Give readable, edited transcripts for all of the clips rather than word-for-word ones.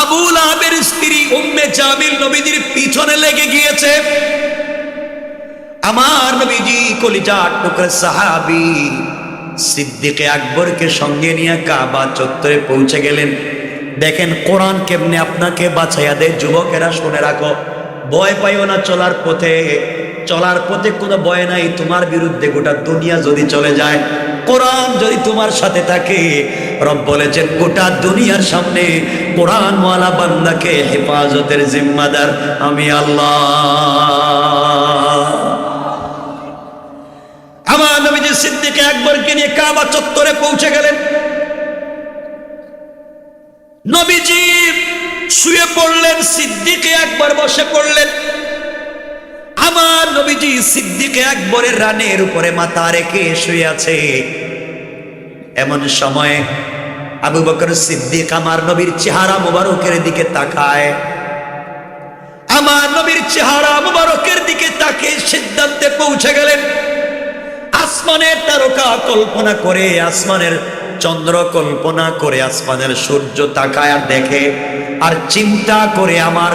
আবু লাহাবের স্ত্রী উম্মে জামিল নবীজির পিছনে লেগে গিয়েছে। আমার নবীজি কলিজার টুকরা সাহাবী সিদ্দিকে আকবরকে সঙ্গে নিয়ে কাবা চত্বরে পৌঁছে গেলেন। দেখেন কোরআন কেমনে আপনাকে বাঁচাইয়া দেয়। যুবকেরা শুনে রাখো, ভয় পাইও না চলার পথে কোনো ভয় নাই। তোমার বিরুদ্ধে গোটা দুনিয়া যদি চলে যায়, কোরআন যদি তোমার সাথে থাকে, রব বলেছেন গোটা দুনিয়ার সামনে কোরআন ওয়ালা বান্দাকে হেফাজতের জিম্মাদার আমি আল্লাহ। আমার নবীজি সিদ্দিক আকবরকে নিয়ে কাবা চত্বরে পৌঁছে গেলেন। নবীজি শুয়ে পড়লেন, সিদ্দিক আকবর বসে পড়লেন। আমার নবীজি সিদ্দিক আকবরের রানের উপরে মাথা রেখে শুয়ে আছে। এমন সময় আবু বকর সিদ্দিক আমার নবীর চেহারা মুবারকের দিকে তাকায়। আমার নবীর চেহারা মুবারকের দিকে তাকে সিদ্ধান্তে পৌঁছে গেলেন। আসমানের তারকা কল্পনা করে, আসমানের চন্দ্র কল্পনা করে, আসমানের সূর্য তাকায় আর দেখে আর চিন্তা করে আমার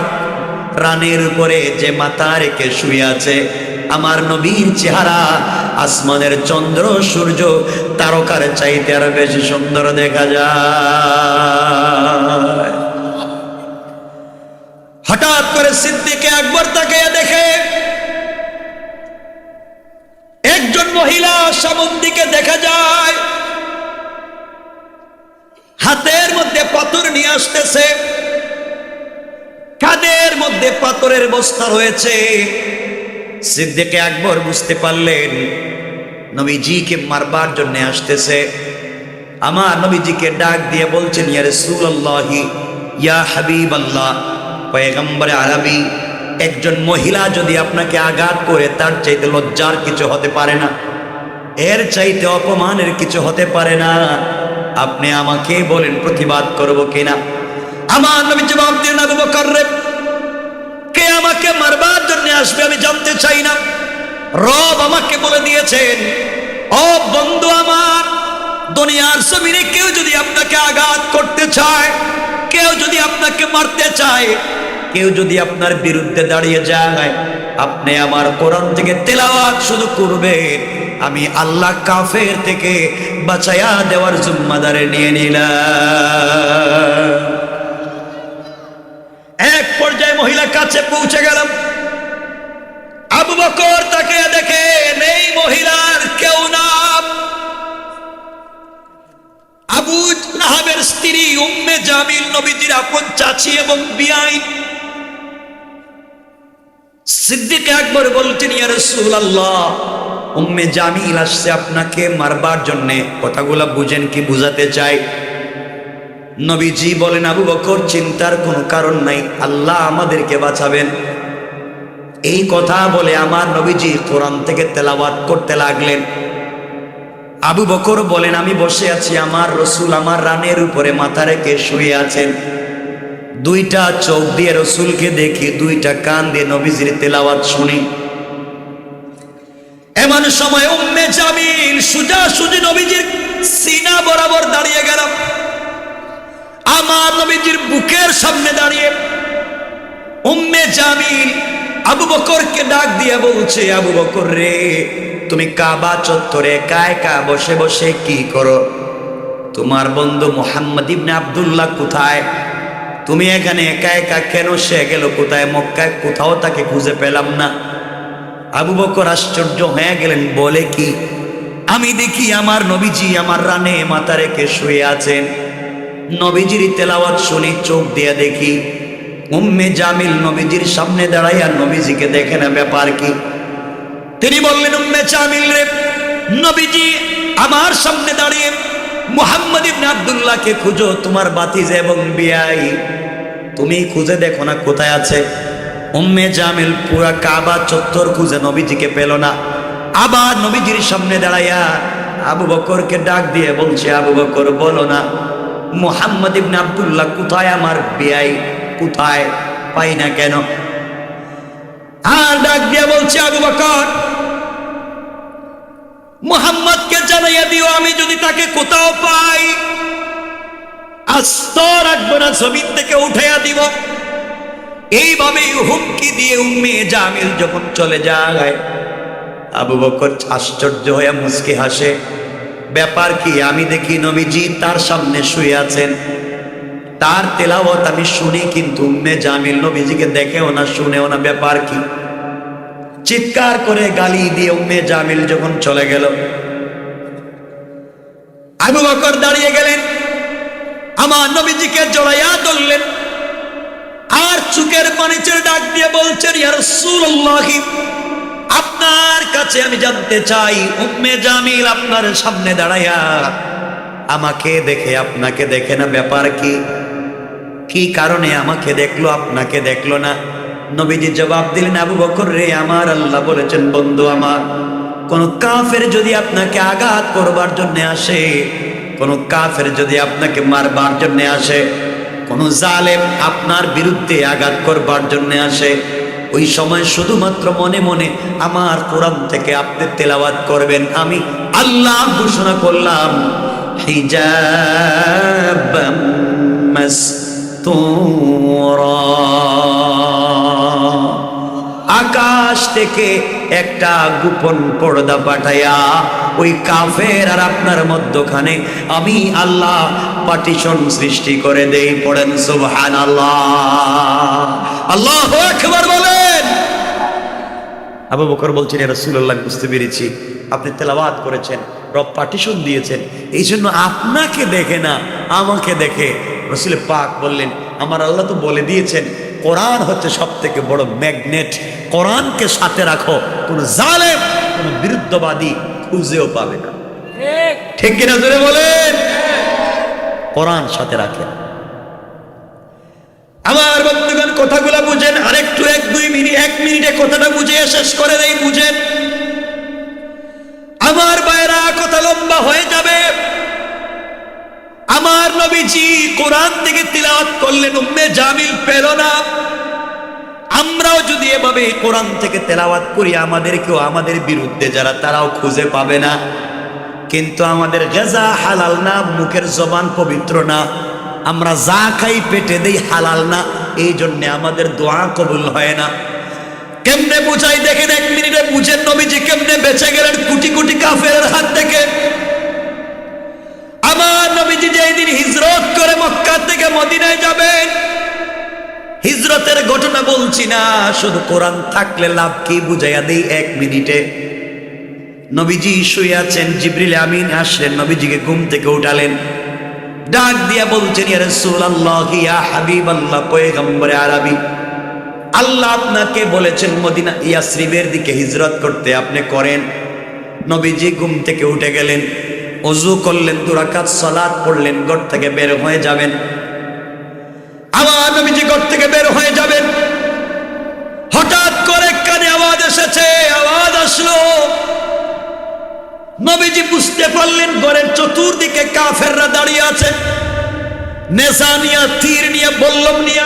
রানের উপরে যে মাথা রেখে শুয়ে আছে আমার নবীর চেহারা আসমানের চন্দ্র সূর্য তারকার চাইতে আর বেশি সুন্দর দেখা যায়। হঠাৎ করে সিদ্দিক আকবর তাকিয়ে দেখে একজন মহিলা সামনের দিকে দেখা যায়, হাতের মধ্যে পাথর নিয়ে আসতেছে, কাঁধের মধ্যে পাথরের বস্তা রয়েছে। সিদ্দিক আকবর বুঝতে পারলেন নবীজিকে মারবার জন্য আসতেছে। আমার নবীজিকে ডাক দিয়ে বলছেন, ইয়া রাসূলুল্লাহি ইয়া হাবিবাল্লাহ, পয়গম্বরে আরবি, একজন মহিলা যদি আপনাকে আঘাত করে তার চাইতে লজ্জার কিছু হতে পারে না, এর চাইতে অপমানের কিছু হতে পারে না। আপনি আমাকে বলেন প্রতিবাদ করব কিনা। আমার নবী জবাব দিলেন, আবু বকর রে, কে আমাকে মারবার জন্য আসবে আমি জানতে চাই না। রব আমাকে বলে দিয়েছেন, ও বন্ধু আমার, দুনিয়ার জমিনে কেউ যদি আপনাকে আঘাত করতে চায়, কেউ যদি আপনাকে মারতে চায়, কেউ যদি আপনার বিরুদ্ধে দাঁড়িয়ে যায়, আপনি আমার কোরআন থেকে তেলাওয়াত শুধু করবেন, আমি আল্লাহ কাফের থেকে বাঁচায়া দেওয়ার জিম্মাদারি নিয়ে নিলাম। এক পর্যায়ে মহিলা কাছে পৌঁছে গেলাম। আবু বকর তাকে দেখে নেই মহিলার কেউ না। আবু লাহাবের স্ত্রী উম্মে জামিল নবীজির আপন চাচী এবং বিয়াই। সিদ্দিক আকবর বলতেন, ইয়া রাসূলুল্লাহ, উম্মে জামিল আসছে আপনাকে মারবার জন্য। কথাগুলো বুঝেন কি বুঝাতে চাই? নবীজি বলেন, আবু বকর চিন্তার কোনো কারণ নাই, আল্লাহ আমাদেরকে বাঁচাবেন। এই কথা বলে আমার নবীজি কোরআন থেকে তেলাওয়াত করতে লাগলেন। আবু বকর বলেন, আমি বসে আছি, আমার রসুল আমার রানের উপরে মাথা রেখে শুয়ে আছেন। দুইটা চোখ দিয়ে রসুলকে দেখি, দুইটা কান দিয়ে নবীজির তেলাওয়াত শুনি। এমন সময় উম্মে জামিল সোজাসুজি নবীজির সিনা বরাবর দাঁড়িয়ে গেলাম। আমার নবীজির বুকের সামনে দাঁড়িয়ে উম্মে জামিল আবু বকরকে ডাক দিয়ে বলছে, আবু বকর রে, তুমি কাবা চত্বরে একা একা বসে বসে কি করো? তোমার বন্ধু মুহাম্মদ ইবনে আব্দুল্লাহ কোথায়? তুমি এখানে একা একা কেন? সে গেল কোথায়? মক্কায় কোথাও তাকে খুঁজে পেলাম না। আবু বকর আশ্চর্য হয়ে গেলেন, বলে কি? আমি দেখি আমার নবীজি আমার রানে মাথা রেখে শুয়ে আছেন। নবীজির তেলাওয়াত শুনি, চোখ দিয়ে দেখি উম্মে জামিল নবীজির সামনে দাঁড়াইয়া নবীজিকে দেখে না। ব্যাপার কি? তিনি বললেন, উম্মে জামিল রে, নবীজি আমার সামনে দাঁড়িয়ে মুহাম্মদ ইবনে আব্দুল্লাহকে খুঁজো, তোমার ভাতিজা এবং বিয়াই। তুমি খুঁজে দেখো না কোথায় আছে। উম্মে জামিল পুরা কাবা চত্বর খুঁজে নবীজিকে পেল না। আবার নবীজির সামনে দাঁড়াইয়া আবু বকরকে ডাক দিয়ে বলছে, আবু বকর বলো না, মুহাম্মদ ইবনে আব্দুল্লাহ কোথায়? আমার বিয়াই কোথায়? পাই না কেন? আর ডাক দিয়ে বলছে, আবু বকর, মুহাম্মদকে জানাইয়া দিও, আমি যদি তাকে কোথাও পাই আস্ত রাখবো না, জমিন থেকে উঠাইয়া দিব। এইভাবে হুমকি দিয়ে উম্মে জামিল যখন চলে যায়, আবু বকর আশ্চর্য হয়ে মুচকি হাসে। ব্যাপার কি? আমি দেখি নবীজি তার সামনে শুয়ে আছেন, তার তেলাওয়াত আমি শুনি, কিন্তু উম্মে জামিল নবীজিকে দেখেও না, শুনেও না। ব্যাপার কি? চিৎকার করে গালি দিয়ে উম্মে জামিল যখন চলে গেল, আবু বকর দাঁড়িয়ে গেলেন, আমার নবীজিকে জড়াইয়া ধরলেন, আর চোখের পানি ছেড়ে ডাক দিয়ে বলছেন, ইয়া রাসূলুল্লাহ, আপনার কাছে আমি জানতে চাই, উম্মে জামিল আপনার সামনে দাঁড়াইয়া আমাকে দেখে আপনাকে দেখে না, ব্যাপার কি? কি কারণে আমাকে দেখলো, আপনাকে দেখলো না? নবীজি জবাব দিলেন, আবু বকর রে, আমার আল্লাহ বলেছেন, বন্ধু আমার, কোন কাফের যদি আপনাকে আঘাত করবার জন্য আসে, কোন কাফের যদি আপনাকে মারবার জন্য আসে, কোন জালেম আপনার বিরুদ্ধে আঘাত করবার জন্য আসে, ওই সময় শুধুমাত্র মনে মনে আমার কোরআন থেকে আপনি তেলাওয়াত করবেন। আমি আল্লাহ ঘোষণা করলাম, হিজাবাম মাসতুরা, আকাশ থেকে একটা গোপন পর্দা পাঠাইয়া ওই কাফের আর আপনার মধ্যখানে আমি আল্লাহ পার্টিশন সৃষ্টি করে দেই। পড়েন সুবহানাল্লাহ, আল্লাহু আকবার বলেন। আবু বকর বলছেন, ইয়া রাসূলুল্লাহ, বুঝতে পেরেছি, আপনি তেলাওয়াত করেছেন, রব পার্টিশন দিয়েছেন, এই জন্য আপনাকে দেখে না আমাকে দেখে। রাসূল পাক বললেন, আমার আল্লাহ তো বলে দিয়েছেন, কোরআন হচ্ছে সব থেকে বড় ম্যাগনেট, কোরআনকে সাথে রাখো, কোন জালেম কোন বিরুদ্ধবাদী খুঁজেও পাবে না। ঠিক কিনা জোরে বলেন? কোরআন সাথে রাখেন। আমার বন্ধুগণ, কথাগুলো বুঝেন, আরেকটু এক মিনিটে কথাটা বুঝিয়ে শেষ করে দেই, বুঝেন আমার ভাইরা, কথা লম্বা হয়ে যাবে। আমার নবীজি কোরআন থেকে তিলাওয়াত করলেন, উম্মে জামিল পেল না। আমরাও যদি এভাবে কোরআন থেকে তেলাওয়াত করি, আমাদেরকেও আমাদের বিরুদ্ধে যারা, তারাও খুঁজে পাবে না। কিন্তু আমাদের গাজা হালাল না, মুখের জবান পবিত্র না, আমরা যা খাই পেটে দেই হালাল না, এই জন্য আমাদের দোয়া কবুল হয় না। কেমনে বুঝাই দেখেন, এক মিনিটে বুঝেন নবীজি কেমনে বেঁচে গেলেন কোটি কোটি কাফেরের হাত থেকে। আমার নবীজি যেই দিন হিজরত করে মক্কা থেকে মদিনায় যাবেন, হিজরতের ঘটনা বলছি না, শুধু কোরআন থাকলে লাভ কি বুঝাইয়া দেই এক মিনিটে। নবীজি শুয়ে আছেন, জিবরিল আমিন আসলেন, নবীজিকে ঘুম থেকে উঠালেন, ডাক দিয়া বলছেন, ইয়া রাসূলুল্লাহ, ইয়া হাবিবাল্লাহ, পয়গম্বরে আরবি, আল্লাহ আপনাকে বলেছেন মদিনা ইয়াসরিবের দিকে হিজরত করতে, আপনি করেন। নবীজি ঘুম থেকে উঠে গেলেন, ওযু করলেন, 2 রাকাত সালাত পড়লেন, ঘর থেকে বের হয়ে যাবেন। আমার নবীজি ঘর থেকে বের হয়ে যাবেন, হঠাৎ করে কানে আওয়াজ এসেছে, আওয়াজ আসলো। নবীজি বুঝতে পারলেন ঘরের চতুর্দিকে কাফেররা দাঁড়িয়ে আছে, নেশা নিয়ে, তীর নিয়ে, বল্লম নিয়ে।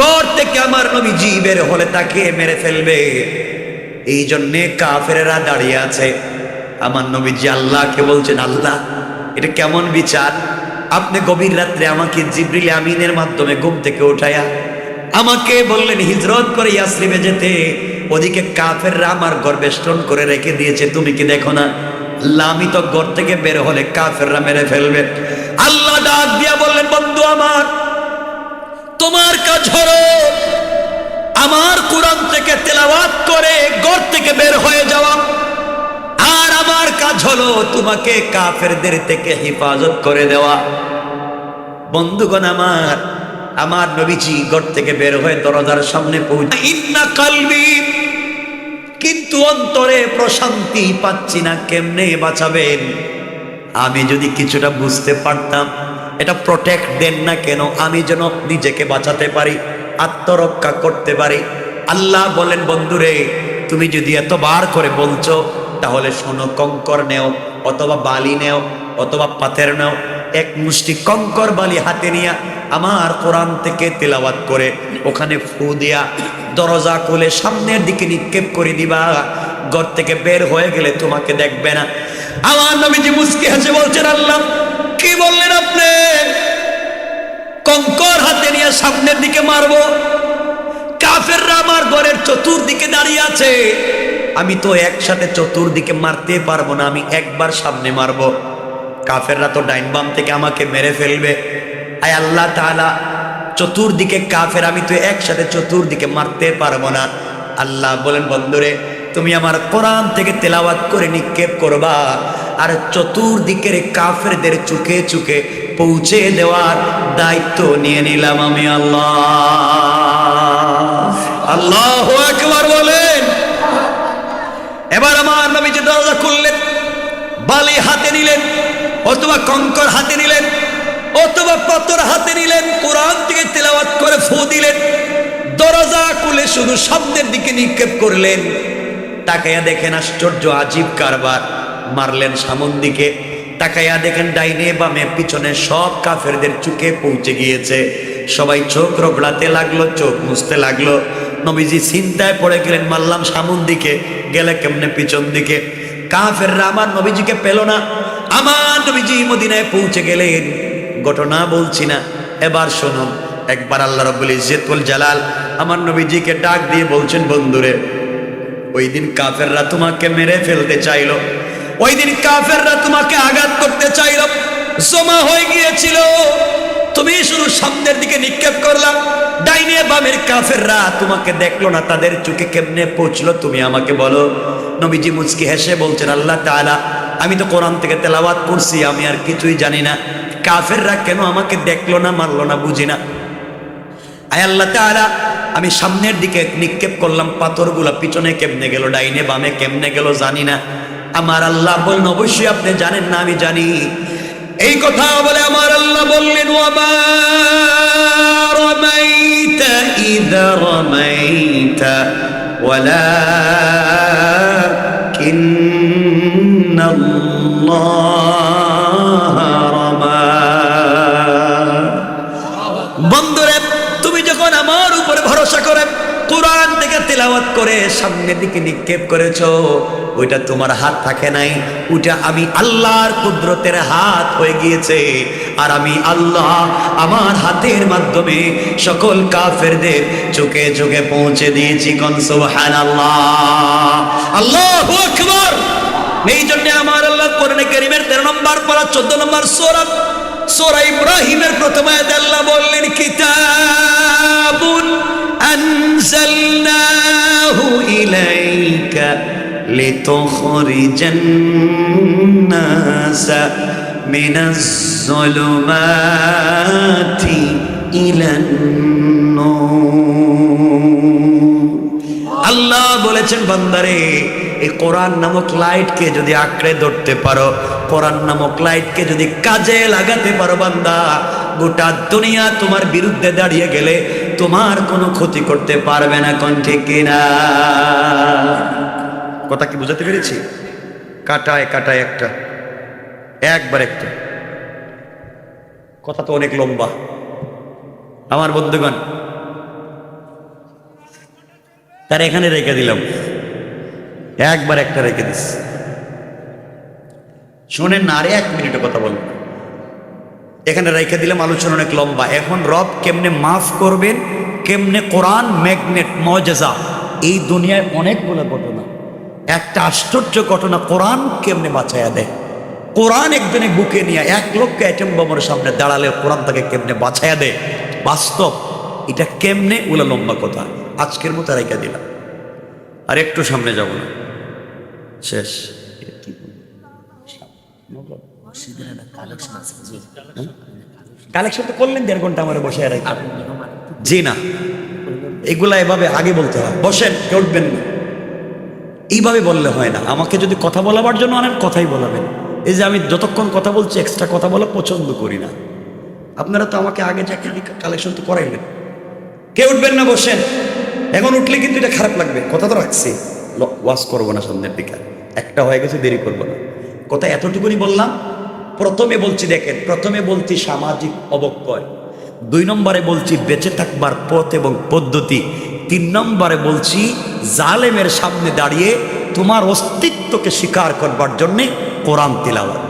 ঘর থেকে আমার নবীজি বের হলে তাকে মেরে ফেলবে, এই জন্যে কাফেররা দাঁড়িয়ে আছে। আমার নবীজি আল্লাহকে বলছেন, আল্লাহ, এটা কেমন বিচার? আপনি গভীর রাত্রে আমাকে জিবরিল আমিনের মাধ্যমে ঘুম থেকে উঠায়া আমাকে বললেন হিজরত করে ইয়াসরিবে যেতে, ওদিকে কাফেররা আমার ঘর বেষ্টন করে রেখে দিয়েছে, তুমি কি দেখো না? আল্লাহ, আমি তো ঘর থেকে বের হলে কাফেররা মেরে ফেলবে। আল্লাহ ডাক দিয়া বললেন, বন্ধু আমার, তোমার কাজ হলো আমার কোরআন থেকে তেলাওয়াত করে ঘর থেকে বের হয়ে যাওয়া, আর আমার কাজ হলো তোমাকে কাফেরদের থেকে হেফাজত করে দেওয়া। বন্ধুগণ আমার নবীজি ঘর থেকে বের হয়ে দরজার সামনে পৌঁছে, ইন্না কালবি, কিন্তু অন্তরে প্রশান্তি পাচ্ছি না, কেমনে বাঁচাবেন? আমি যদি কিছুটা বুঝতে পারতাম, এটা প্রোটেক্ট দেন না কেন, আমি যেন নিজেকে বাঁচাতে পারি, আত্মরক্ষা করতে পারি। আল্লাহ বলেন, বন্ধুরে, তুমি যদি এতবার করে বলছো, তাহলে শোনো, কঙ্কর নেও, অথবা বালি নেও, অথবা পাথর নেও, এক মুষ্টি কঙ্কর বালি হাতে নিয়া আমার কোরআন থেকে তেলাওয়াত করে ওখানে ফু দিয়া দরজা খুলে সামনের দিকে নিক্ষেপ করে দিবা, ঘর থেকে বের হয়ে গেলে তোমাকে দেখবে না। আমার নবীজি মুস্কি হেসে বলছেন, আল্লাহ, কি বললেন আপনি? দিয়ে সামনের দিকে মারবো, কাফেররা আমার ঘরের চতুর্দিকে দাঁড়িয়ে আছে, আমি তো একসাথে চতুর্দিকে মারতে পারবো না, আমি একবার সামনে মারবো, কাফেররা তো ডাইন বাম থেকে আমাকে মেরে ফেলবে। আয় আল্লাহ তাআলা, চতুর্দিকে কাফের, আমি তো একসাথে চতুর্দিকে মারতে পারবো না। আল্লাহ বলেন, বন্ধুরে তুমি আমার কোরআন থেকে তেলাওয়াত করে নিক্ষেপ করবা, আর চতুর্দিকের কাফেরদের চুকে চুকে পৌঁছে দেওয়ার দায়িত্ব নিয়ে নিলাম আমি আল্লাহ। আল্লাহু আকবার বলেন। এবার আমার নবীজি দরজা খুললেন, বালি হাতে নিলেন অথবা কঙ্কর হাতে নিলেন অথবা পাথর হাতে নিলেন, কোরআন থেকে তেলাওয়াত করে ফু দিলেন, দরজা খুলে শুধু সামনের দিকে নিক্ষেপ করলেন। তাকাইয়া দেখেন আশ্চর্য আজীব কারবার, মারলেন সামন দিকে, তাকাইয়া দেখেন ডাইনে বামে পিছনে সব কাফেরদের চুকে পৌঁছে গিয়েছে। সবাই চোখ রগড়াতে লাগলো, চোখ মুছতে লাগলো। নবীজি চিন্তায় পড়ে গেলেন, মারলাম সামন দিকে, গেলে কেমনে পিছন দিকে। কাফেররা আমার নবীজিকে পেল না। আমার নবীজি মদিনায় পৌঁছে গেলেন। ঘটনা বলছি না, এবার শুনুন। একবার আল্লাহ রাব্বুল ইজ্জত ওয়াল জালাল আমার নবীজিকে ডাক দিয়ে বলছেন, বন্ধুরে ওই দিন কাফেররা তোমাকে মেরে ফেলতে চাইলো, ওই দিন কাফেররা তোমাকে আঘাত করতে চাইলো, জমা হয়ে গিয়েছিল, তুমি শুধু সামনের দিকে নিক্ষেপ করলাম, ডাইনে বামের কাফেররা তোমাকে দেখলো না, তাদের চোখে কেমনে পৌঁছলো তুমি আমাকে বলো। নবীজি মুচকি হেসে বলছেন, আল্লাহ তাআলা, আমি তো কোরআন থেকে তেলাওয়াত করছি, আমি আর কিছুই জানি না, কাফেররা কেন আমাকে দেখলো না, মারলো না, বুঝি না। আয় আল্লাহ তাআলা, আমি সামনের দিকে নিক্ষেপ করলাম, পাথরগুলা পিছনে কেমনে গেল, ডাইনে বামে কেমনে গেল জানি না। আমার আল্লাহ বললেন, অবশ্যই আপনি জানেন না, আমি জানি। এই কথা বলে আমার আল্লাহ বললেন, ওয়ামা রামাইতা ইযা রামাইতা ওয়ালাকিন্নাল্লাহা রামা। বন্ধুরে তুমি যখন আমার উপরে ভরসা করে কোরআন থেকে তেলাওয়াত করে সামনের দিকে নিক্ষেপ করেছো, ওইটা তোমার হাত থাকে নাই, ওইটা আমি আল্লাহর কুদরতের হাত হয়ে গিয়েছে। আর আমি আল্লাহ আমার হাতের মাধ্যমে সকল কাফেরদের চোখে চোখে পৌঁছে দিয়েছি। কোন সুবহানাল্লাহ, আল্লাহু আকবার। এই জন্য আমার আল্লাহ কোরআনে কারীমের 13 নম্বর পারা 14 নম্বর সূরা ইব্রাহিমের প্রথম আয়াতে আল্লাহ বললেন, কিতাবুন আনজালনাহু ইলাইকা লিতুখরিজান নাসা মিনাজ যুলুমাতি ইলান নূর। আল্লাহ বলেছেন, বান্দারে এই কোরআন নামক লাইটকে যদি আঁকড়ে ধরতে পারো, কোরআন নামক লাইটকে যদি কাজে লাগাতে পারো বান্দা, গোটা দুনিয়া তোমার বিরুদ্ধে দাঁড়িয়ে গেলে তোমার কোনো ক্ষতি করতে পারবে না। কোন ঠিক কিনা? কথা কি বুঝাতে পেরেছি? কাটায় কাটায় একটা, একবার একটা কথা তো অনেক লম্বা। আমার বন্ধুগণ, তার এখানে রেখে দিলাম, একবার একটা রেখে দিস, শোনেন না, আরে 1 মিনিটে কথা বলবো, এখানে রেখে দিলাম। আলোচনা অনেক লম্বা। এখন রব কেমনে মাফ করবেন, কেমনে কোরআন ম্যাগনেট মুজিজা, এই দুনিয়ায় অনেকগুলো ঘটনা। একটা আশ্চর্য ঘটনা, কোরআন কেমনে বাঁচাইয়া দেয়। কোরআন একজনে বুকে নিয়ে 1 লক্ষ অ্যাটম বোমার সামনে দাঁড়ালে কোরআন তাকে কেমনে বাঁচাইয়া দেয়, বাস্তব। এটা কেমনে, ওগুলো লম্বা কথা, আজকের মতো রেখে দিলাম। আর একটু সামনে যাব না, শেষ। কালেকশন তো করলেন 1.5 ঘন্টা আমার বসে রাখা। জি না, এগুলা এভাবে আগে বলতে হয়। বসেন, কেউ উঠবেন না, এইভাবে বললে হয় না। আমাকে যদি কথা বলাবার জন্য আনেন, কথাই বলাবেন। এই যে আমি যতক্ষণ কথা বলছি, এক্সট্রা কথা বলা পছন্দ করি না। আপনারা তো আমাকে আগে চাকরি কালেকশন তো করাইলেন। কেউ উঠবেন না, বসেন। এখন উঠলে কিন্তু এটা খারাপ লাগবে। কথা তো রাখছি, ওয়াজ করবো না সন্ধ্যের দিকে, একটা হয়ে গেছে, দেরি করবো না। কথা এতটুকুনি বললাম। প্রথমে বলছি, দেখেন, প্রথমে বলছি সামাজিক অবক্ষয়, 2 নম্বরে বলছি বেঁচে থাকবার পথ এবং পদ্ধতি, 3 নম্বরে বলছি জালেমের সামনে দাঁড়িয়ে তোমার অস্তিত্বকে স্বীকার করবার জন্যে কোরআন তিলাওয়াত।